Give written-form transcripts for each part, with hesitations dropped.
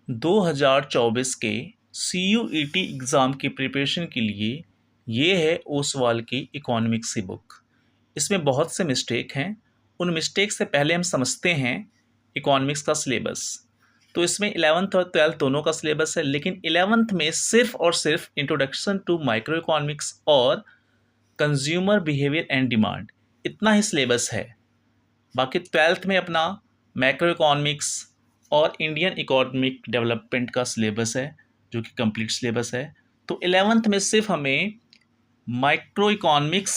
2024 के CUET exam की preparation के लिए ये है ओसवाल की इकोनॉमिक्स की बुक। इसमें बहुत से मिस्टेक हैं। उन मिस्टेक से पहले हम समझते हैं इकोनॉमिक्स का सिलेबस। तो इसमें 11th और 12th दोनों का सिलेबस है, लेकिन 11th में सिर्फ और सिर्फ इंट्रोडक्शन टू माइक्रो इकोनॉमिक्स और कंज्यूमर बिहेवियर एंड डिमांड, इतना ही सिलेबस है। बाकी 12th में अपना मैक्रो इकोनॉमिक्स और इंडियन इकोनॉमिक डेवलपमेंट का सिलेबस है, जो कि कंप्लीट सिलेबस है। तो 11th में सिर्फ हमें माइक्रो इकोनॉमिक्स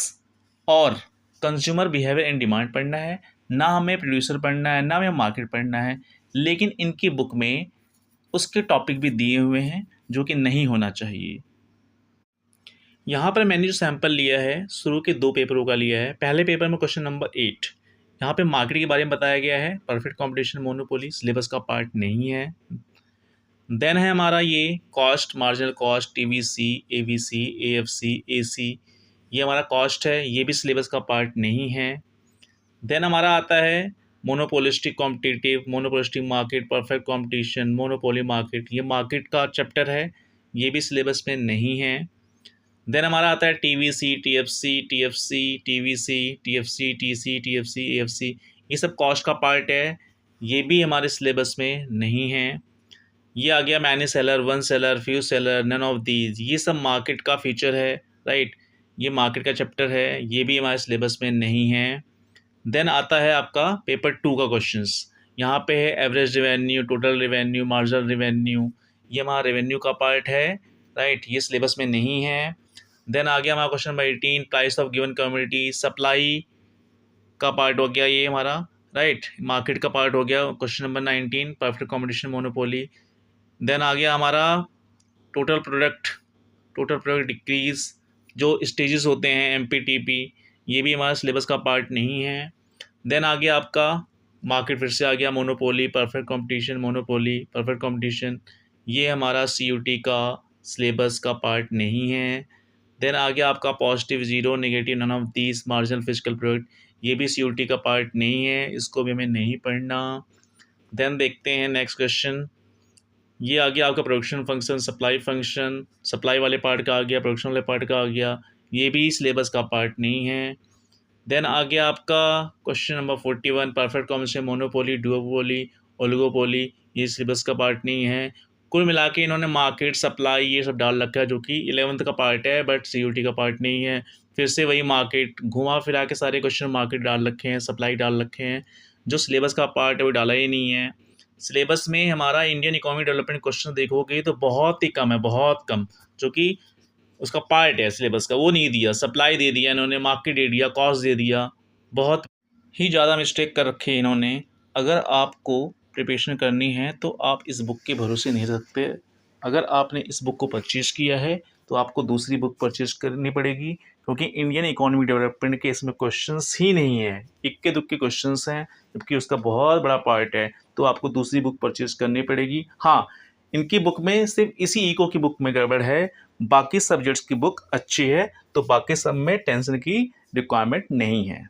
और कंज्यूमर बिहेवियर एंड डिमांड पढ़ना है, ना हमें प्रोड्यूसर पढ़ना है, ना हमें मार्केट पढ़ना है। लेकिन इनकी बुक में उसके टॉपिक भी दिए हुए हैं, जो कि नहीं होना चाहिए। यहाँ पर मैंने जो सैंपल लिया है, शुरू के 2 पेपरों का लिया है। पहले पेपर में क्वेश्चन नंबर 8, यहाँ पे मार्केट के बारे में बताया गया है। परफेक्ट कंपटीशन, मोनोपोली सिलेबस का पार्ट नहीं है। देन है हमारा ये cost, marginal cost, TVC, ABC, AFC, AC, ये हमारा कॉस्ट है, ये भी सिलेबस का पार्ट नहीं है। देन हमारा आता है monopolistic competitive, monopolistic market, perfect competition, monopoly market, ये मार्केट का चैप्टर है, ये भी सिलेबस में नहीं है। देन हमारा आता है TVC, TFC, TVC, TFC, TC, TFC, AFC, ये सब कॉस्ट का पार्ट है, ये भी हमारे सिलेबस में नहीं है। ये आ गया many seller, one seller, few seller, none of these, ये सब मार्केट का फीचर है, राइट, ये मार्केट का चैप्टर है, ये भी हमारे सिलेबस में नहीं है। देन आता है आपका पेपर 2 का क्वेश्चंस। यहाँ पे है average revenue, total revenue, marginal revenue, ये हमारा रेवेन्यू का पार्ट है, राइट, ये सिलेबस में नहीं है। देन आ गया हमारा question number 18, price of given commodity, supply का पार्ट हो गया ये हमारा, राइट, मार्केट का पार्ट हो गया। Question number 19, perfect competition, monopoly. Then आ गया हमारा टोटल प्रोडक्ट डिक्रीज, जो स्टेजेस होते हैं MPTP, ये भी हमारा सिलेबस का पार्ट नहीं है। देन आ गया आपका मार्केट, फिर से आ गया monopoly, perfect competition, monopoly, perfect competition, ये हमारा CUT का सिलेबस का पार्ट नहीं है। देन आ गया आपका positive, zero, negative, none of these, marginal physical product, ये भी CUT का पार्ट नहीं है, इसको भी हमें नहीं पढ़ना। देन देखते हैं नेक्स्ट क्वेश्चन। ये आ गया आपका production function, supply function, supply वाले पार्ट का आ गया, प्रोडक्शन वाले पार्ट का आ गया, ये भी सिलेबस का पार्ट नहीं है। देन आ गया आपका question number 41, perfect combination, monopoly, duopoly, oligopoly, ये सिलेबस का पार्ट नहीं है। कुल मिला के इन्होंने मार्केट, सप्लाई, ये सब डाल रखा है, जो कि 11th का पार्ट है, बट CUT का पार्ट नहीं है। फिर से वही मार्केट, घुमा फिरा के सारे क्वेश्चन मार्केट डाल रखे हैं, सप्लाई डाल रखे हैं, जो सिलेबस का पार्ट है वो डाला ही नहीं है। सिलेबस में हमारा इंडियन इकोनॉमिक डेवलपमेंट क्वेश्चन देखोगे तो बहुत ही कम है, बहुत कम, जो कि उसका पार्ट है सिलेबस का, वो नहीं दिया। सप्लाई दे दिया इन्होंने, मार्केट दे दिया, कॉस्ट दे दिया, बहुत ही ज़्यादा मिस्टेक कर रखे इन्होंने। अगर आपको प्रिपरेशन करनी है तो आप इस बुक के भरोसे नहीं रह सकते। अगर आपने इस बुक को परचेज़ किया है तो आपको दूसरी बुक परचेज़ करनी पड़ेगी, क्योंकि इंडियन इकोनॉमिक डेवलपमेंट के इसमें क्वेश्चंस ही नहीं है, इक्के दुक्के क्वेश्चंस हैं, जबकि उसका बहुत बड़ा पार्ट है। तो आपको दूसरी बुक परचेज़ करनी पड़ेगी। हाँ, इनकी बुक में सिर्फ इसी इको की बुक में गड़बड़ है, बाकी सब्जेक्ट्स की बुक अच्छी है, तो बाकी सब में टेंशन की रिक्वायरमेंट नहीं है।